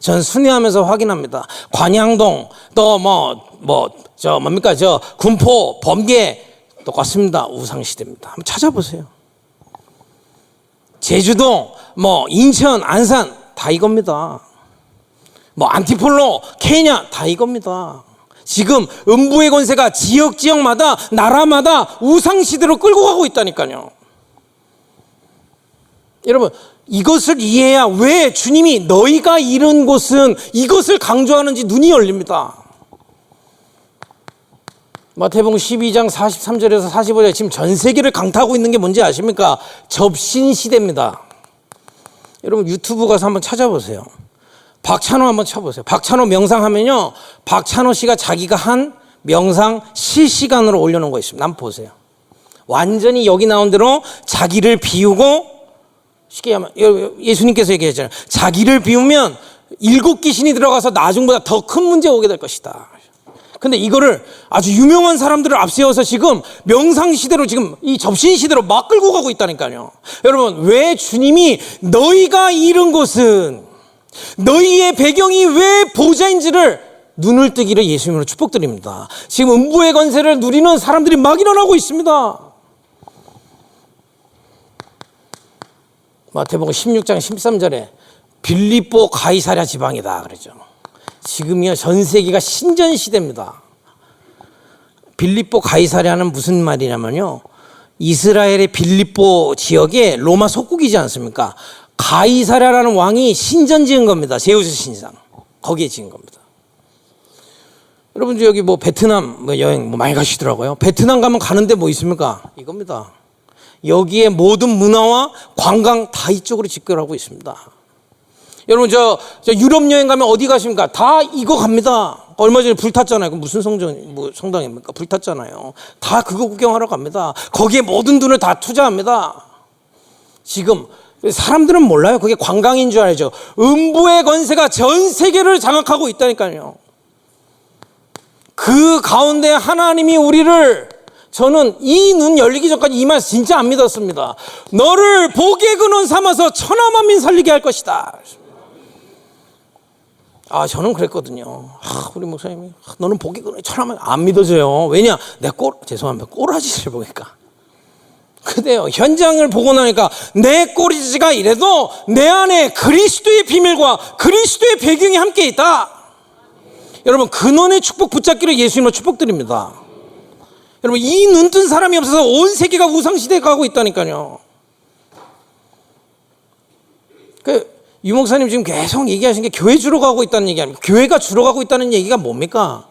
B: 전 순회하면서 확인합니다. 관양동 또 뭡니까 군포 범계 똑같습니다. 우상시대입니다. 한번 찾아보세요. 제주도 인천 안산 다 이겁니다. 안티폴로 케냐 다 이겁니다. 지금 음부의 권세가 지역마다 나라마다 우상시대로 끌고 가고 있다니까요. 여러분 이것을 이해해야 왜 주님이 너희가 이른 곳은 이것을 강조하는지 눈이 열립니다. 마태복음 12장 43절에서 45절 지금 전 세계를 강타하고 있는 게 뭔지 아십니까? 접신시대입니다. 여러분 유튜브 가서 한번 찾아보세요. 박찬호 한번 쳐보세요. 박찬호 명상하면요, 박찬호 씨가 자기가 한 명상 실시간으로 올려놓은 거 있습니다. 한번 보세요. 완전히 여기 나온 대로 자기를 비우고, 쉽게 하면 예수님께서 얘기했잖아요. 자기를 비우면 7 귀신이 들어가서 나중보다 더 큰 문제가 오게 될 것이다. 근데 이거를 아주 유명한 사람들을 앞세워서 지금 명상 시대로, 지금 이 접신 시대로 막 끌고 가고 있다니까요. 여러분, 왜 주님이 너희가 잃은 것은, 너희의 배경이 왜 보좌인지를 눈을 뜨기를 예수님으로 축복드립니다. 지금 음부의 권세를 누리는 사람들이 막 일어나고 있습니다. 마태복음 16장 13절에 빌립보 가이사랴 지방이다 그러죠. 지금이요, 전 세계가 신전 시대입니다. 빌립보 가이사랴는 무슨 말이냐면요, 이스라엘의 빌립보 지역에 로마 속국이지 않습니까? 가이사랴라는 왕이 신전 지은 겁니다. 제우스 신상, 거기에 지은 겁니다. 여러분, 여기 뭐 베트남 여행 많이 가시더라고요. 베트남 가면 가는데 뭐 있습니까? 이겁니다. 여기에 모든 문화와 관광 다 이쪽으로 집결하고 있습니다. 여러분, 저 유럽 여행 가면 어디 가십니까? 다 이거 갑니다. 얼마 전에 불탔잖아요. 그 무슨 성당입니까? 불탔잖아요. 다 그거 구경하러 갑니다. 거기에 모든 돈을 다 투자합니다. 지금 사람들은 몰라요. 그게 관광인 줄 알죠. 음부의 권세가 전 세계를 장악하고 있다니까요. 그 가운데 하나님이 우리를, 저는 이 눈 열리기 전까지 이 말 진짜 안 믿었습니다. 너를 복의 근원 삼아서 천하만민 살리게 할 것이다. 저는 그랬거든요. 우리 목사님이 너는 복의 근원이 천하만, 안 믿어져요. 왜냐? 내 죄송합니다. 꼬라지를 보니까. 그래요. 현장을 보고 나니까 내 꼬리지가 이래도 내 안에 그리스도의 비밀과 그리스도의 배경이 함께 있다. 여러분, 근원의 축복 붙잡기를 예수님으로 축복드립니다. 여러분, 이 눈 뜬 사람이 없어서 온 세계가 우상시대에 가고 있다니까요. 유 목사님 지금 계속 얘기하신 게 교회 주로 가고 있다는 얘기 아닙니까? 교회가 주로 가고 있다는 얘기가 뭡니까?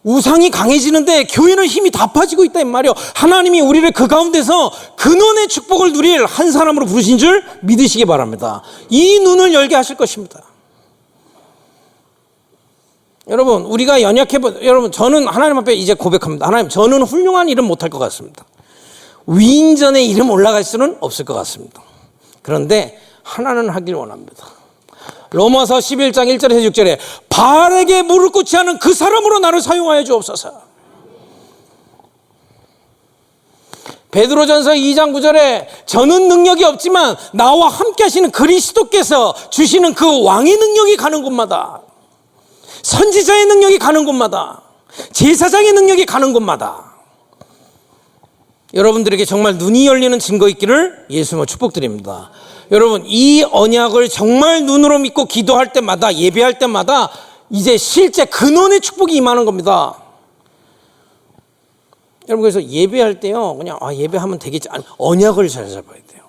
B: 우상이 강해지는데 교회는 힘이 다 빠지고 있다 이 말이에요. 하나님이 우리를 그 가운데서 근원의 축복을 누릴 한 사람으로 부르신 줄 믿으시기 바랍니다. 이 눈을 열게 하실 것입니다. 여러분, 우리가 여러분, 저는 하나님 앞에 이제 고백합니다. 하나님, 저는 훌륭한 일은 못할 것 같습니다. 위인전에 이름 올라갈 수는 없을 것 같습니다. 그런데 하나는 하길 원합니다. 로마서 11장 1절에서 6절에 바알에게 무릎 꿇지 않은 그 사람으로 나를 사용하여 주옵소서. 베드로전서 2장 9절에 저는 능력이 없지만 나와 함께 하시는 그리스도께서 주시는 그 왕의 능력이 가는 곳마다, 선지자의 능력이 가는 곳마다, 제사장의 능력이 가는 곳마다 여러분들에게 정말 눈이 열리는 증거 있기를 예수님으로 축복드립니다. 여러분, 이 언약을 정말 눈으로 믿고 기도할 때마다, 예배할 때마다 이제 실제 근원의 축복이 임하는 겁니다. 여러분, 그래서 예배할 때요, 그냥 예배하면 되겠지, 아니, 언약을 잘 잡아야 돼요.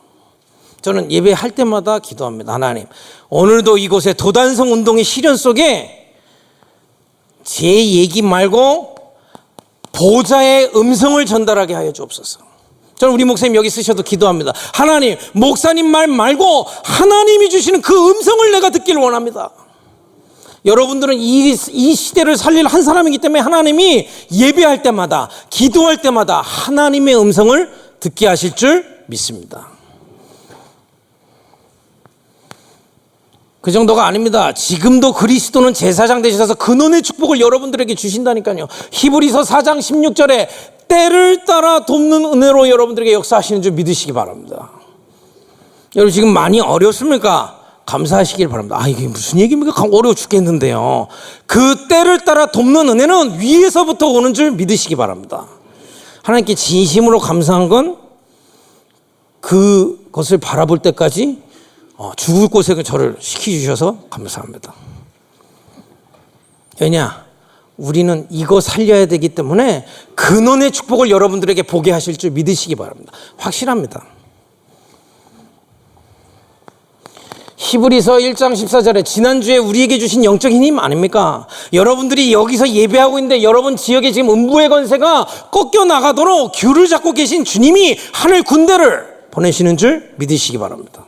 B: 저는 예배할 때마다 기도합니다. 하나님, 오늘도 이곳에 도단성 운동의 시련 속에 제 얘기 말고 보좌의 음성을 전달하게 하여 주옵소서. 저는 우리 목사님 여기 쓰셔도 기도합니다. 하나님, 목사님 말 말고 하나님이 주시는 그 음성을 내가 듣기를 원합니다. 여러분들은 이 시대를 살릴 한 사람이기 때문에 하나님이 예배할 때마다, 기도할 때마다 하나님의 음성을 듣게 하실 줄 믿습니다. 그 정도가 아닙니다. 지금도 그리스도는 제사장 되셔서 근원의 축복을 여러분들에게 주신다니까요. 히브리서 4장 16절에 때를 따라 돕는 은혜로 여러분들에게 역사하시는 줄 믿으시기 바랍니다. 여러분, 지금 많이 어렵습니까? 감사하시길 바랍니다. 이게 무슨 얘기입니까? 어려워 죽겠는데요. 그 때를 따라 돕는 은혜는 위에서부터 오는 줄 믿으시기 바랍니다. 하나님께 진심으로 감사한 건 그것을 바라볼 때까지 죽을 곳에 저를 시켜주셔서 감사합니다. 왜냐? 우리는 이거 살려야 되기 때문에 근원의 축복을 여러분들에게 보게 하실 줄 믿으시기 바랍니다. 확실합니다. 히브리서 1장 14절에 지난주에 우리에게 주신 영적인 힘 아닙니까? 여러분들이 여기서 예배하고 있는데 여러분 지역에 지금 음부의 권세가 꺾여 나가도록 귤을 잡고 계신 주님이 하늘 군대를 보내시는 줄 믿으시기 바랍니다.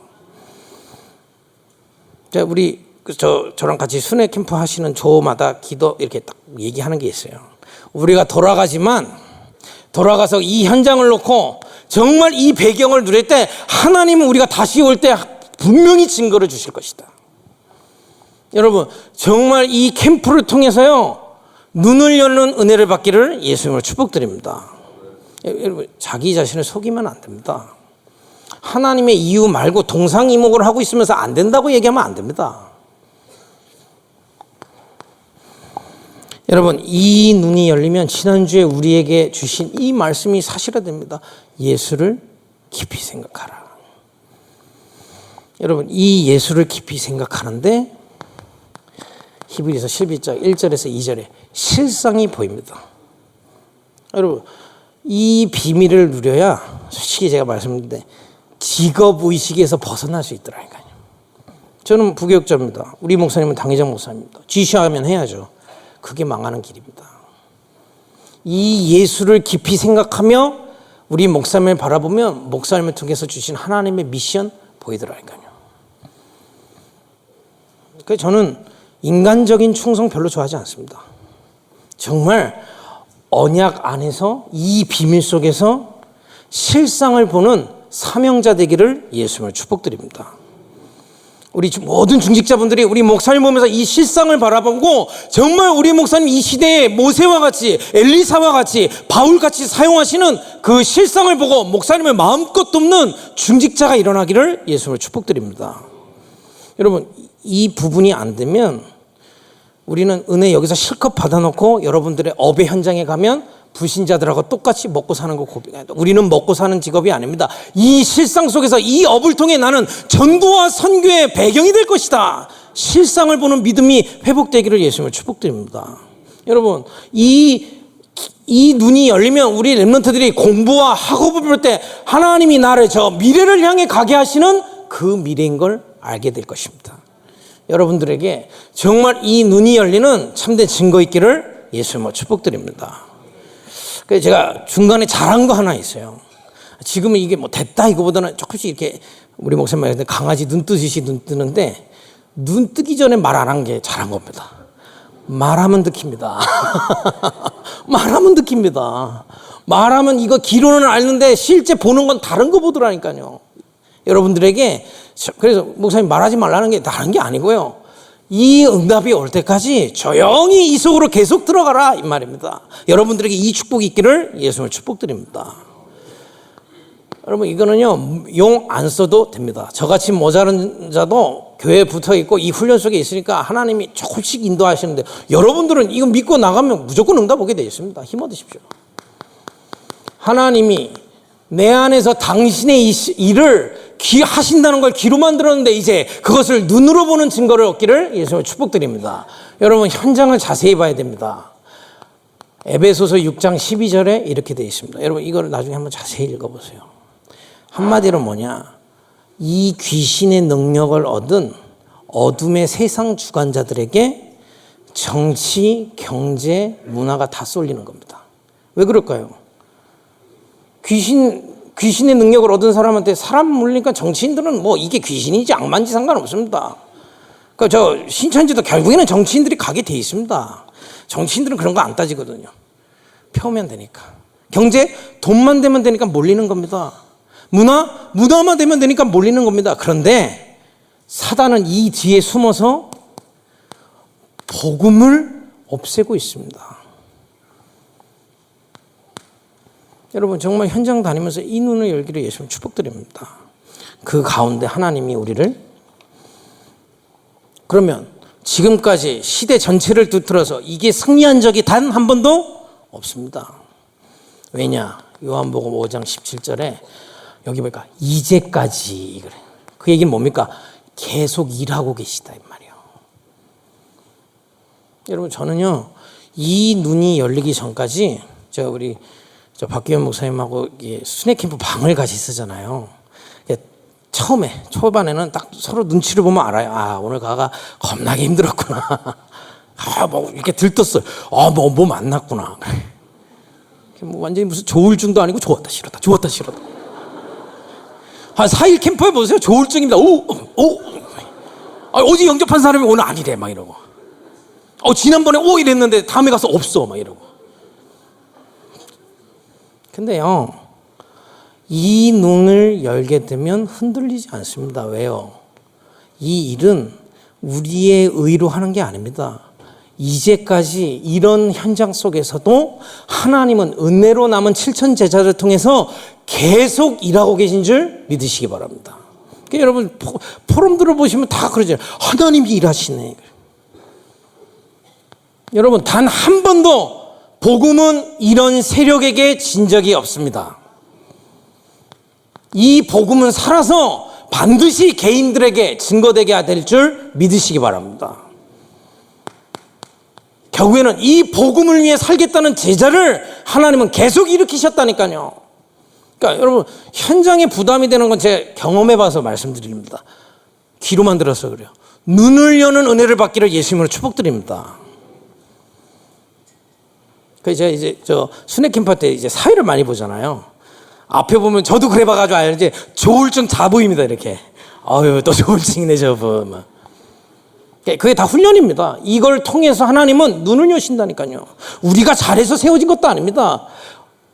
B: 우리 저랑 같이 순회 캠프 하시는 조마다 기도 이렇게 딱 얘기하는 게 있어요. 우리가 돌아가서 이 현장을 놓고 정말 이 배경을 누릴 때 하나님은 우리가 다시 올 때 분명히 증거를 주실 것이다. 여러분, 정말 이 캠프를 통해서요, 눈을 열는 은혜를 받기를 예수님으로 축복드립니다. 여러분, 자기 자신을 속이면 안 됩니다. 하나님의 이유 말고 동상이목을 하고 있으면서 안 된다고 얘기하면 안 됩니다. 여러분, 이 눈이 열리면 지난주에 우리에게 주신 이 말씀이 사실화됩니다. 예수를 깊이 생각하라. 여러분, 이 예수를 깊이 생각하는데 히브리서 11장 1절에서 2절에 실상이 보입니다. 여러분, 이 비밀을 누려야 솔직히 제가 말씀드렸는데 직업의식에서 벗어날 수 있더라니까요. 저는 부교육자입니다. 우리 목사님은 당회장 목사입니다. 지시하면 해야죠. 그게 망하는 길입니다. 이 예수를 깊이 생각하며 우리 목사님을 바라보면 목사님을 통해서 주신 하나님의 미션 보이더라니까요. 그래서 저는 인간적인 충성 별로 좋아하지 않습니다. 정말 언약 안에서 이 비밀 속에서 실상을 보는 사명자 되기를 예수님을 축복드립니다. 우리 모든 중직자분들이 우리 목사님 보면서 이 실상을 바라보고 정말 우리 목사님 이 시대에 모세와 같이 엘리사와 같이 바울같이 사용하시는 그 실상을 보고 목사님을 마음껏 돕는 중직자가 일어나기를 예수님을 축복드립니다. 여러분, 이 부분이 안 되면 우리는 은혜 여기서 실컷 받아놓고 여러분들의 업의 현장에 가면 불신자들하고 똑같이 먹고 사는 거 고백해요. 우리는 먹고 사는 직업이 아닙니다. 이 실상 속에서 이 업을 통해 나는 전도와 선교의 배경이 될 것이다. 실상을 보는 믿음이 회복되기를 예수님을 축복드립니다. 여러분, 이 눈이 열리면 우리 렘넌트들이 공부와 학업을 볼 때 하나님이 나를 저 미래를 향해 가게 하시는 그 미래인 걸 알게 될 것입니다. 여러분들에게 정말 이 눈이 열리는 참된 증거 있기를 예수님을 축복드립니다. 그래서 제가 중간에 잘한 거 하나 있어요. 지금은 이게 뭐 됐다 이거보다는 조금씩 이렇게 우리 목사님 말하는데 강아지 눈 뜨듯이 눈 뜨는데 눈 뜨기 전에 말 안 한 게 잘한 겁니다. 말하면 듣깁니다. 말하면 듣깁니다. 말하면 이거 기로는 알는데 실제 보는 건 다른 거 보더라니까요. 여러분들에게 그래서 목사님 말하지 말라는 게 다른 게 아니고요. 이 응답이 올 때까지 조용히 이 속으로 계속 들어가라 이 말입니다. 여러분들에게 이 축복이 있기를 예수님을 축복드립니다. 여러분, 이거는요 용 안 써도 됩니다. 저같이 모자란 자도 교회에 붙어 있고 이 훈련 속에 있으니까 하나님이 조금씩 인도하시는데 여러분들은 이거 믿고 나가면 무조건 응답 오게 되어 있습니다. 힘 얻으십시오. 하나님이 내 안에서 당신의 일을 하신다는 걸 귀로만 들었는데 이제 그것을 눈으로 보는 증거를 얻기를 예수님을 축복드립니다. 여러분, 현장을 자세히 봐야 됩니다. 에베소서 6장 12절에 이렇게 되어 있습니다. 여러분, 이걸 나중에 한번 자세히 읽어보세요. 한마디로 뭐냐, 이 귀신의 능력을 얻은 어둠의 세상 주관자들에게 정치, 경제, 문화가 다 쏠리는 겁니다. 왜 그럴까요? 귀신의 능력을 얻은 사람한테 사람 물리니까 정치인들은 뭐 이게 귀신인지 악마인지 상관없습니다. 그러니까 저 신천지도 결국에는 정치인들이 가게 돼 있습니다. 정치인들은 그런 거 안 따지거든요. 펴면 되니까. 경제, 돈만 되면 되니까 몰리는 겁니다. 문화만 되면 되니까 몰리는 겁니다. 그런데 사단은 이 뒤에 숨어서 복음을 없애고 있습니다. 여러분, 정말 현장 다니면서 이 눈을 열기를 예수님 축복드립니다. 그 가운데 하나님이 우리를, 그러면 지금까지 시대 전체를 두드려서 이게 승리한 적이 단 한 번도 없습니다. 왜냐? 요한복음 5장 17절에 여기 보니까 이제까지 그래. 그 얘기는 뭡니까? 계속 일하고 계시다 이 말이에요. 여러분, 저는요 이 눈이 열리기 전까지 제가 우리 박기현 목사님하고 순회 캠프 방을 같이 쓰잖아요. 처음에 초반에는 딱 서로 눈치를 보면 알아요. 아, 오늘 가가 겁나게 힘들었구나. 아, 뭐 이렇게 들떴어요. 아, 뭐 만났구나. 뭐 완전히 무슨 조울증도 아니고 좋았다 싫었다 좋았다 싫었다. 한 4일 캠프에 보세요. 조울증입니다. 어제 영접한 사람이 오늘 아니래 막 이러고. 지난번에 이랬는데 다음에 가서 없어 막 이러고. 근데요, 이 눈을 열게 되면 흔들리지 않습니다. 왜요? 이 일은 우리의 의로 하는 게 아닙니다. 이제까지 이런 현장 속에서도 하나님은 은혜로 남은 7천 제자를 통해서 계속 일하고 계신 줄 믿으시기 바랍니다. 그러니까 여러분 포럼 들어보시면 다 그러죠. 하나님이 일하시네. 여러분 단 한 번도 복음은 이런 세력에게 진 적이 없습니다. 이 복음은 살아서 반드시 개인들에게 증거되게 될 줄 믿으시기 바랍니다. 결국에는 이 복음을 위해 살겠다는 제자를 하나님은 계속 일으키셨다니까요. 그러니까 여러분 현장에 부담이 되는 건 제가 경험해봐서 말씀드립니다. 귀로만 들어서 그래요. 눈을 여는 은혜를 받기를 예수님으로 축복드립니다. 그래서 제가 이제 순회 캠프 때 이제 사회를 많이 보잖아요. 앞에 보면 저도 그래봐가지고 알지. 조울증 다 보입니다 이렇게. 아유 또 조울증이네 저분. 그게 다 훈련입니다. 이걸 통해서 하나님은 눈을 여신다니까요. 우리가 잘해서 세워진 것도 아닙니다.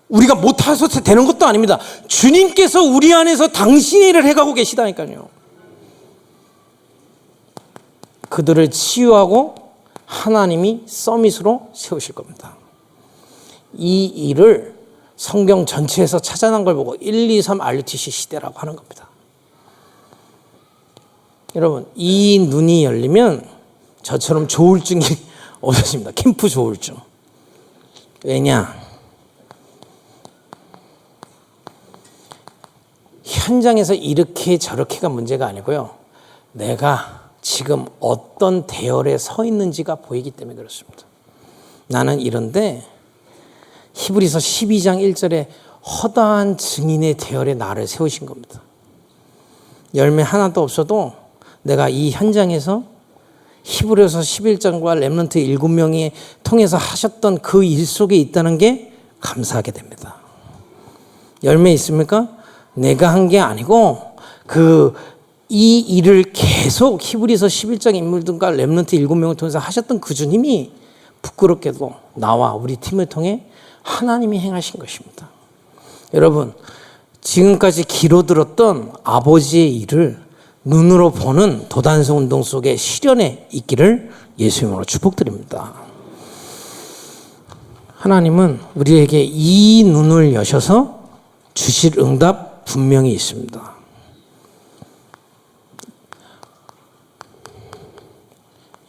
B: 우리가 못해서 되는 것도 아닙니다. 주님께서 우리 안에서 당신의 일을 해가고 계시다니까요. 그들을 치유하고 하나님이 서밋으로 세우실 겁니다. 이 일을 성경 전체에서 찾아난 걸 보고 1, 2, 3 RUTC 시대라고 하는 겁니다. 여러분 이 눈이 열리면 저처럼 조울증이 없어집니다. 캠프 조울증. 왜냐? 현장에서 이렇게 저렇게가 문제가 아니고요. 내가 지금 어떤 대열에 서 있는지가 보이기 때문에 그렇습니다. 나는 이런데 히브리서 12장 1절에 허다한 증인의 대열에 나를 세우신 겁니다. 열매 하나도 없어도 내가 이 현장에서 히브리서 11장과 렘넌트 7명이 통해서 하셨던 그 일 속에 있다는 게 감사하게 됩니다. 열매 있습니까? 내가 한 게 아니고 이 일을 계속 히브리서 11장 인물들과 렘넌트 7명을 통해서 하셨던 그 주님이 부끄럽게도 나와 우리 팀을 통해 하나님이 행하신 것입니다. 여러분 지금까지 귀로 들었던 아버지의 일을 눈으로 보는 도단성 운동 속에 실현에 있기를 예수님으로 축복드립니다. 하나님은 우리에게 이 눈을 여셔서 주실 응답 분명히 있습니다.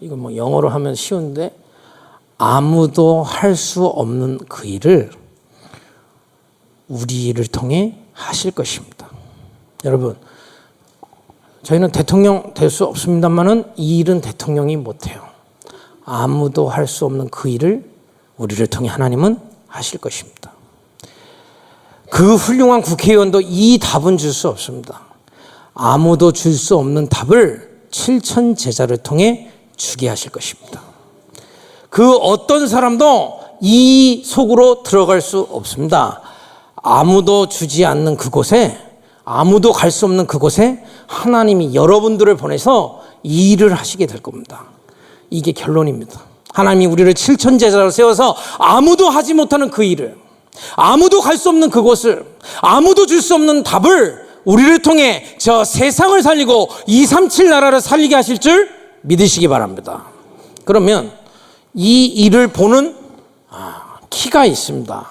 B: 이거 뭐 영어로 하면 쉬운데 아무도 할 수 없는 그 일을 우리를 통해 하실 것입니다. 여러분 저희는 대통령 될 수 없습니다만은 이 일은 대통령이 못해요. 아무도 할 수 없는 그 일을 우리를 통해 하나님은 하실 것입니다. 그 훌륭한 국회의원도 이 답은 줄 수 없습니다. 아무도 줄 수 없는 답을 7천 제자를 통해 주게 하실 것입니다. 그 어떤 사람도 이 속으로 들어갈 수 없습니다. 아무도 주지 않는 그곳에 아무도 갈 수 없는 그곳에 하나님이 여러분들을 보내서 이 일을 하시게 될 겁니다. 이게 결론입니다. 하나님이 우리를 7천 제자로 세워서 아무도 하지 못하는 그 일을 아무도 갈 수 없는 그곳을 아무도 줄 수 없는 답을 우리를 통해 저 세상을 살리고 237 나라를 살리게 하실 줄 믿으시기 바랍니다. 그러면 이 일을 보는 키가 있습니다.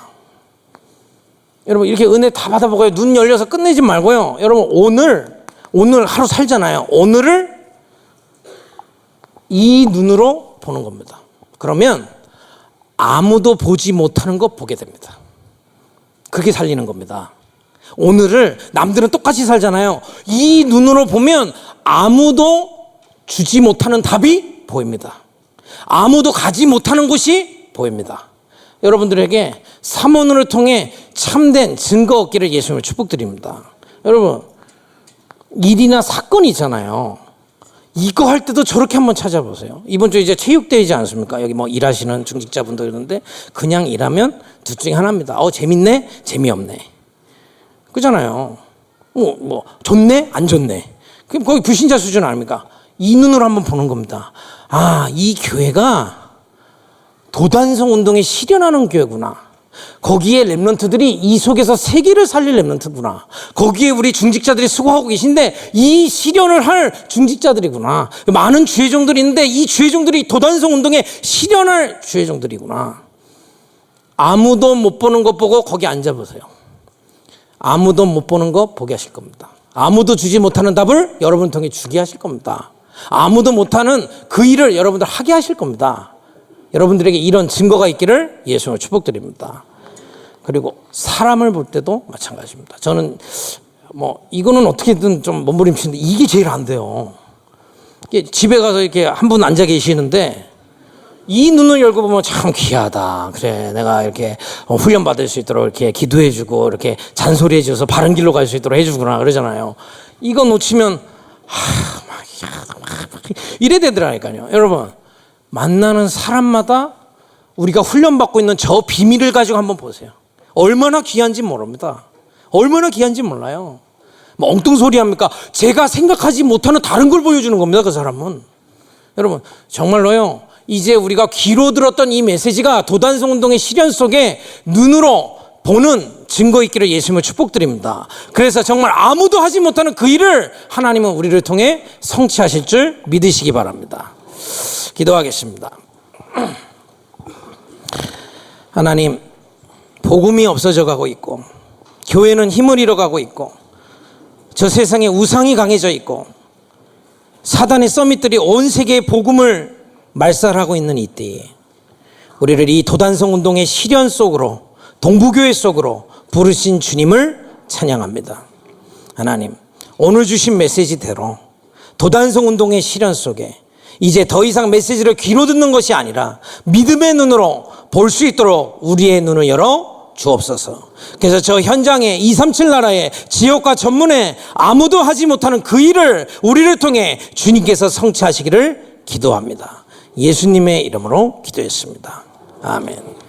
B: 여러분 이렇게 은혜 다 받아보고요. 눈 열려서 끝내지 말고요. 여러분 오늘 하루 살잖아요. 오늘을 이 눈으로 보는 겁니다. 그러면 아무도 보지 못하는 거 보게 됩니다. 그게 살리는 겁니다. 오늘을 남들은 똑같이 살잖아요. 이 눈으로 보면 아무도 주지 못하는 답이 보입니다. 아무도 가지 못하는 곳이 보입니다. 여러분들에게 삼원을 통해 참된 증거 얻기를 예수님을 축복드립니다. 여러분 일이나 사건이 있잖아요. 이거 할 때도 저렇게 한번 찾아보세요. 이번 주에 이제 체육대회이지 않습니까? 여기 뭐 일하시는 중직자분들 있는데 그냥 일하면 둘 중에 하나입니다. 재밌네? 재미없네. 그잖아요. 뭐 좋네? 안 좋네. 그럼 거기 불신자 수준 아닙니까? 이 눈으로 한번 보는 겁니다. 이 교회가 도단성 운동에 실현하는 교회구나. 거기에 렘넌트들이 이 속에서 세계를 살릴 렘넌트구나. 거기에 우리 중직자들이 수고하고 계신데 이 실현을 할 중직자들이구나. 많은 주의종들이 있는데 이 주의종들이 도단성 운동에 실현할 주의종들이구나. 아무도 못 보는 것 보고 거기 앉아보세요. 아무도 못 보는 거 보게 하실 겁니다. 아무도 주지 못하는 답을 여러분 통해 주게 하실 겁니다. 아무도 못하는 그 일을 여러분들 하게 하실 겁니다. 여러분들에게 이런 증거가 있기를 예수님으로 축복드립니다. 그리고 사람을 볼 때도 마찬가지입니다. 저는 이거는 어떻게든 좀 몸부림치는데 이게 제일 안 돼요. 집에 가서 이렇게 한 분 앉아 계시는데 이 눈을 열고 보면 참 귀하다. 그래, 내가 이렇게 훈련 받을 수 있도록 이렇게 기도해주고 이렇게 잔소리해줘서 바른 길로 갈 수 있도록 해주구나 그러잖아요. 이거 놓치면 이래 되더라니까요. 여러분, 만나는 사람마다 우리가 훈련받고 있는 저 비밀을 가지고 한번 보세요. 얼마나 귀한지 모릅니다. 얼마나 귀한지 몰라요. 엉뚱소리 합니까? 제가 생각하지 못하는 다른 걸 보여주는 겁니다. 그 사람은. 여러분, 정말로요, 이제 우리가 귀로 들었던 이 메시지가 도단성 운동의 실현 속에 눈으로 보는 증거 있기를 예수님을 축복드립니다. 그래서 정말 아무도 하지 못하는 그 일을 하나님은 우리를 통해 성취하실 줄 믿으시기 바랍니다. 기도하겠습니다. 하나님, 복음이 없어져 가고 있고 교회는 힘을 잃어가고 있고 저 세상에 우상이 강해져 있고 사단의 서밋들이 온 세계의 복음을 말살하고 있는 이때에 우리를 이 도단성 운동의 실현 속으로 동부교회 속으로 부르신 주님을 찬양합니다. 하나님, 오늘 주신 메시지대로 도단성 운동의 실현 속에 이제 더 이상 메시지를 귀로 듣는 것이 아니라 믿음의 눈으로 볼 수 있도록 우리의 눈을 열어 주옵소서. 그래서 저 현장에 237 나라의 지역과 전문에 아무도 하지 못하는 그 일을 우리를 통해 주님께서 성취하시기를 기도합니다. 예수님의 이름으로 기도했습니다. 아멘.